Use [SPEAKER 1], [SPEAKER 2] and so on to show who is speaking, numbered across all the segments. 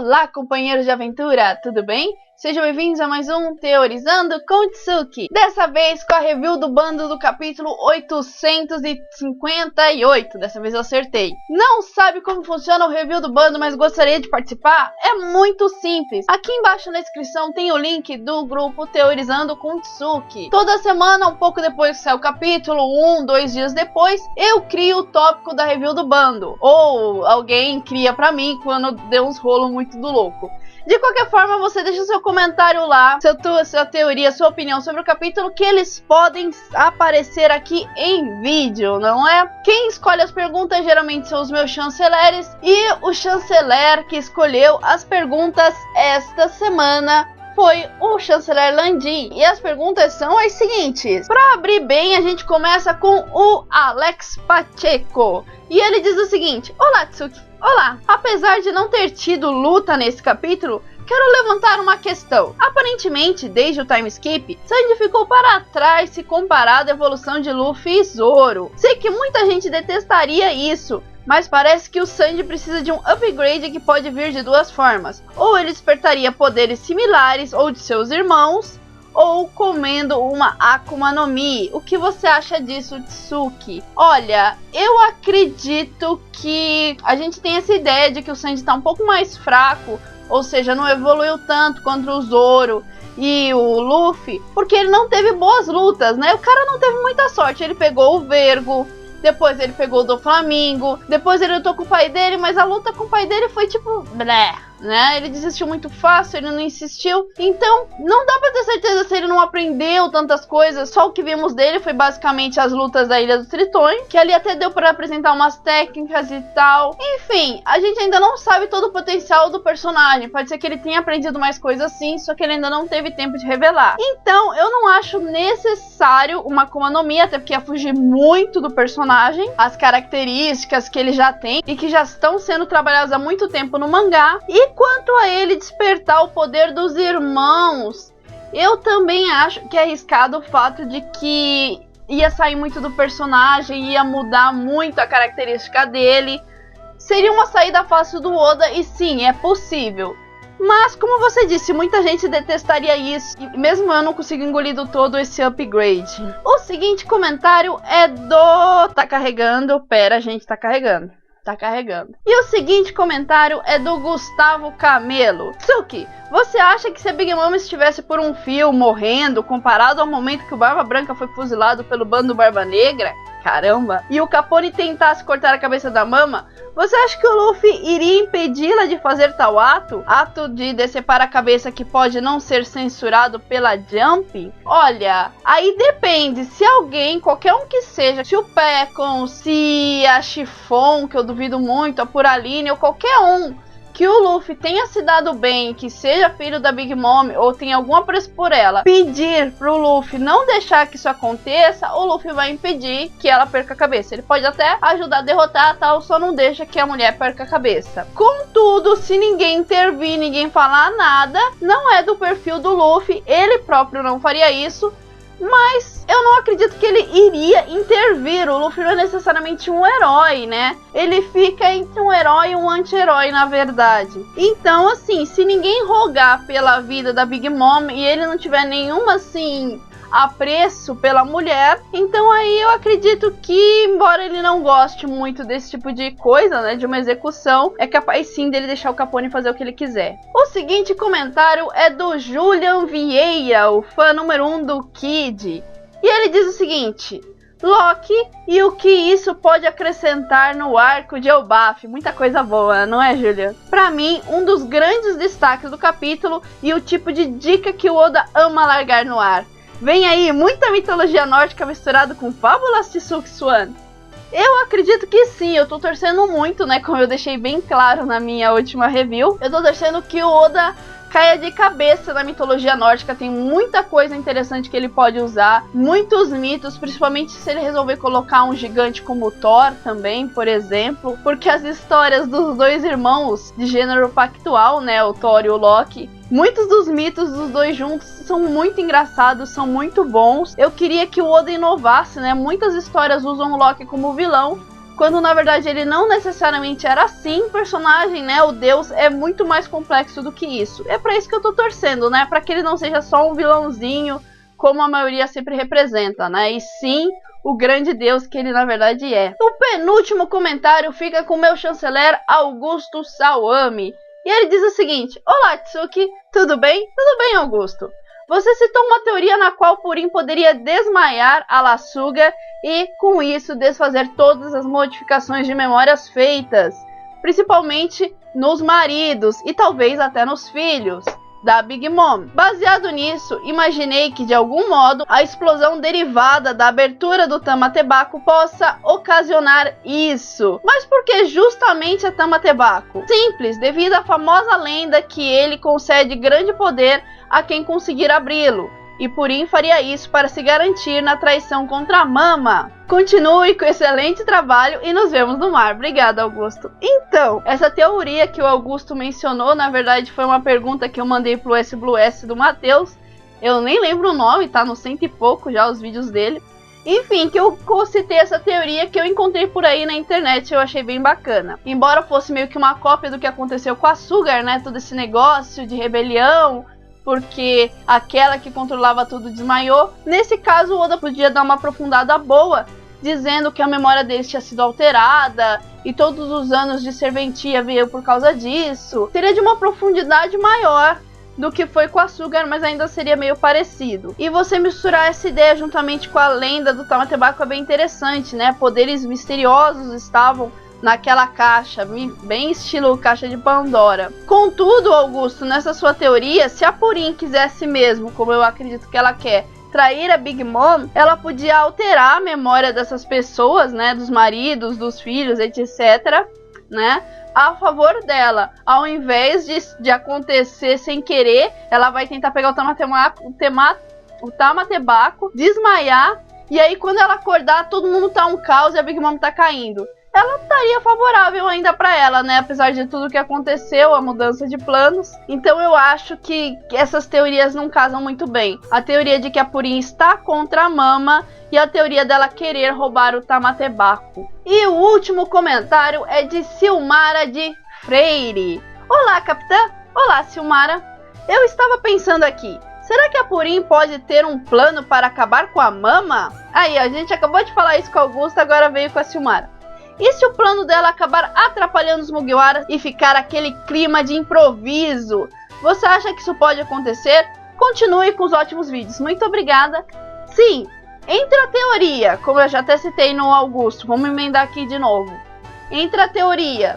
[SPEAKER 1] Olá, companheiros de aventura, tudo bem? Sejam bem-vindos a mais um Teorizando com Tsuki. Dessa vez com a review do bando do capítulo 858. Dessa vez eu acertei. Não sabe como funciona o review do bando, mas gostaria de participar? É muito simples. Aqui embaixo na descrição tem o link do grupo Teorizando com Tsuki. Toda semana, um pouco depois que sai o capítulo, 2 dias depois, eu crio o tópico da review do bando. Ou alguém cria pra mim quando deu uns rolos muito do louco. De qualquer forma, você deixa seu comentário lá, sua teoria, sua opinião sobre o capítulo, que eles podem aparecer aqui em vídeo, não é? Quem escolhe as perguntas geralmente são os meus chanceleres, e o chanceler que escolheu as perguntas esta semana foi o chanceler Landim. E as perguntas são as seguintes. Para abrir bem, a gente começa com o Alex Pacheco. E ele diz o seguinte: Olá, Tsuki. Olá. Apesar de não ter tido luta nesse capítulo, quero levantar uma questão. Aparentemente, desde o time skip, Sanji ficou para trás se comparado à evolução de Luffy e Zoro. Sei que muita gente detestaria isso, mas parece que o Sanji precisa de um upgrade que pode vir de duas formas. Ou ele despertaria poderes similares ou de seus irmãos, ou comendo uma Akuma no Mi. O que você acha disso, Tsuki? Olha, eu acredito que a gente tem essa ideia de que o Sanji está um pouco mais fraco, ou seja, não evoluiu tanto contra o Zoro e o Luffy, porque ele não teve boas lutas, né? O cara não teve muita sorte. Ele pegou o Vergo, depois ele pegou o do Flamingo, depois ele lutou com o pai dele, mas a luta com o pai dele foi tipo blé, né? Ele desistiu muito fácil, ele não insistiu. Então, não dá pra ter certeza se ele não aprendeu tantas coisas. Só o que vimos dele foi basicamente as lutas da Ilha dos Tritões, que ali até deu pra apresentar umas técnicas e tal. Enfim, a gente ainda não sabe todo o potencial do personagem. Pode ser que ele tenha aprendido mais coisas sim, só que ele ainda não teve tempo de revelar. Então, eu não acho necessário uma Akuma no Mi, até porque ia fugir muito do personagem, as características que ele já tem e que já estão sendo trabalhadas há muito tempo no mangá. E quanto a ele despertar o poder dos irmãos, eu também acho que é arriscado o fato de que ia sair muito do personagem, ia mudar muito a característica dele. Seria uma saída fácil do Oda e sim, é possível. Mas, como você disse, muita gente detestaria isso, e mesmo eu não consigo engolir do todo esse upgrade. O seguinte comentário é do... Tá carregando, pera, gente, tá carregando. Tá carregando. E o seguinte comentário é do Gustavo Camelo. Tsuki, você acha que se a Big Mom estivesse por um fio morrendo, comparado ao momento que o Barba Branca foi fuzilado pelo bando Barba Negra, caramba, e o Capone tentasse cortar a cabeça da Mama, você acha que o Luffy iria impedi-la de fazer tal ato? Ato de decepar a cabeça que pode não ser censurado pela Jump? Olha, aí depende. Se alguém, qualquer um que seja, se o Pecon, se a Chiffon, que eu duvido muito, a Puraline, ou qualquer um, que o Luffy tenha se dado bem, que seja filho da Big Mom ou tenha algum apreço por ela, pedir pro Luffy não deixar que isso aconteça, o Luffy vai impedir que ela perca a cabeça. Ele pode até ajudar a derrotar, tal, só não deixa que a mulher perca a cabeça. Contudo, se ninguém intervir, ninguém falar nada, não é do perfil do Luffy, ele próprio não faria isso. Mas eu não acredito que ele iria intervir. O Luffy não é necessariamente um herói, né? Ele fica entre um herói e um anti-herói, na verdade. Então, assim, se ninguém rogar pela vida da Big Mom e ele não tiver nenhuma, assim, apreço pela mulher, então aí eu acredito que, embora ele não goste muito desse tipo de coisa, né, de uma execução, é capaz sim dele deixar o Capone fazer o que ele quiser. O seguinte comentário é do Julian Vieira, o fã número 1 do Kid, e ele diz o seguinte: Loki e o que isso pode acrescentar no arco de Elbaf. Muita coisa boa, não é, Julian? Pra mim, um dos grandes destaques do capítulo e o tipo de dica que o Oda ama largar no ar. Vem aí muita mitologia nórdica misturada com fábulas de Suksuan. Eu acredito que sim, eu tô torcendo muito, né, como eu deixei bem claro na minha última review. Eu tô torcendo que o Oda caia de cabeça na mitologia nórdica, tem muita coisa interessante que ele pode usar, muitos mitos, principalmente se ele resolver colocar um gigante como o Thor também, por exemplo, porque as histórias dos dois irmãos de gênero pactual, né, o Thor e o Loki, muitos dos mitos dos dois juntos são muito engraçados, são muito bons. Eu queria que o Oda inovasse, né, muitas histórias usam o Loki como vilão, quando na verdade ele não necessariamente era assim. O personagem, né, o Deus, é muito mais complexo do que isso. É pra isso que eu tô torcendo, né, pra que ele não seja só um vilãozinho, como a maioria sempre representa, né, e sim o grande Deus que ele na verdade é. O penúltimo comentário fica com o meu chanceler Augusto Sawami, e ele diz o seguinte: olá Tsuki, tudo bem? Tudo bem, Augusto. Você citou uma teoria na qual Purim poderia desmaiar a Asuga e, com isso, desfazer todas as modificações de memórias feitas, principalmente nos maridos e talvez até nos filhos da Big Mom. Baseado nisso, imaginei que, de algum modo, a explosão derivada da abertura do Tamatebaco possa ocasionar isso. Mas por que justamente a Tamatebaco? Simples, devido à famosa lenda que ele concede grande poder a quem conseguir abri-lo, e Purim faria isso para se garantir na traição contra a Mama. Continue com excelente trabalho e nos vemos no mar. Obrigada, Augusto. Então, essa teoria que o Augusto mencionou, na verdade, foi uma pergunta que eu mandei pro SBlues do Matheus. Eu nem lembro o nome, tá no 100 e pouco já os vídeos dele. Enfim, que eu citei essa teoria que eu encontrei por aí na internet e eu achei bem bacana. Embora fosse meio que uma cópia do que aconteceu com a Sugar, né? Todo esse negócio de rebelião, porque aquela que controlava tudo desmaiou. Nesse caso, o Oda podia dar uma aprofundada boa, dizendo que a memória deles tinha sido alterada e todos os anos de serventia veio por causa disso. Seria de uma profundidade maior do que foi com a Sugar, mas ainda seria meio parecido. E você misturar essa ideia juntamente com a lenda do Tamatebaco é bem interessante, né? Poderes misteriosos estavam naquela caixa, bem estilo caixa de Pandora. Contudo, Augusto, nessa sua teoria, se a Purim quisesse mesmo, como eu acredito que ela quer, trair a Big Mom, ela podia alterar a memória dessas pessoas, né, dos maridos, dos filhos, etc., né, a favor dela. Ao invés de acontecer sem querer, ela vai tentar pegar o Tamatebaco, desmaiar, e aí quando ela acordar, todo mundo tá um caos e a Big Mom tá caindo. Ela estaria favorável ainda para ela, né? Apesar de tudo que aconteceu, a mudança de planos. Então eu acho que essas teorias não casam muito bem. A teoria de que a Purim está contra a Mama e a teoria dela querer roubar o Tamatebaco. E o último comentário é de Silmara de Freire. Olá, capitã! Olá, Silmara! Eu estava pensando aqui. Será que a Purim pode ter um plano para acabar com a Mama? Aí, a gente acabou de falar isso com a Augusta, agora veio com a Silmara. E se o plano dela acabar atrapalhando os Mugiwaras e ficar aquele clima de improviso? Você acha que isso pode acontecer? Continue com os ótimos vídeos. Muito obrigada. Sim, entre a teoria, como eu já até citei no Augusto, vamos emendar aqui de novo. Entre a teoria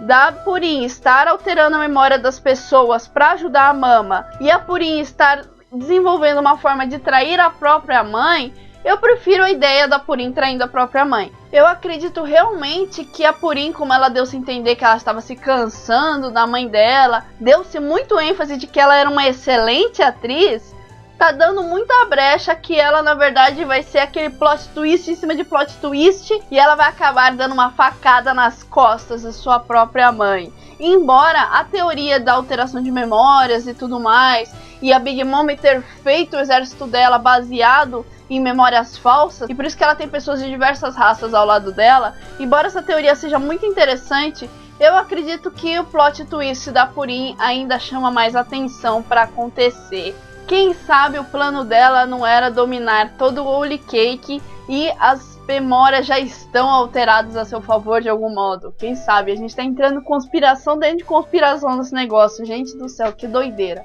[SPEAKER 1] da Purim estar alterando a memória das pessoas para ajudar a Mama e a Purim estar desenvolvendo uma forma de trair a própria mãe, eu prefiro a ideia da Purim traindo a própria mãe. Eu acredito realmente que a Purim, como ela deu-se a entender que ela estava se cansando da mãe dela, deu-se muito ênfase de que ela era uma excelente atriz, tá dando muita brecha que ela, na verdade, vai ser aquele plot twist em cima de plot twist e ela vai acabar dando uma facada nas costas da sua própria mãe. Embora a teoria da alteração de memórias e tudo mais, e a Big Mom ter feito o exército dela baseado em memórias falsas, e por isso que ela tem pessoas de diversas raças ao lado dela, embora essa teoria seja muito interessante, eu acredito que o plot twist da Purim ainda chama mais atenção para acontecer. Quem sabe o plano dela não era dominar todo o Holy Cake e as memórias já estão alteradas a seu favor de algum modo. Quem sabe? A gente tá entrando conspiração dentro de conspiração nesse negócio. Gente do céu, que doideira.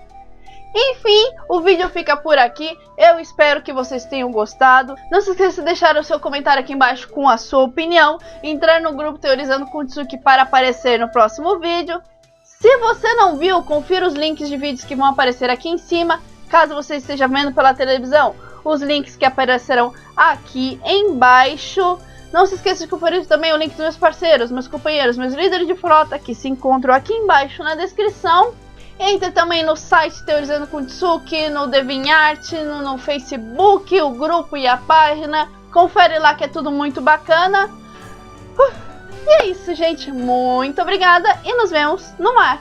[SPEAKER 1] Enfim, o vídeo fica por aqui. Eu espero que vocês tenham gostado. Não se esqueça de deixar o seu comentário aqui embaixo com a sua opinião. Entrar no grupo Teorizando com Tsuki para aparecer no próximo vídeo. Se você não viu, confira os links de vídeos que vão aparecer aqui em cima. Caso você esteja vendo pela televisão, os links que aparecerão aqui embaixo. Não se esqueça de conferir também o link dos meus parceiros, meus companheiros, meus líderes de frota, que se encontram aqui embaixo na descrição. Entre também no site Teorizando com Tsuki, no DeviantArt, no Facebook, o grupo e a página. Confere lá que é tudo muito bacana. E é isso, gente. Muito obrigada e nos vemos no mar.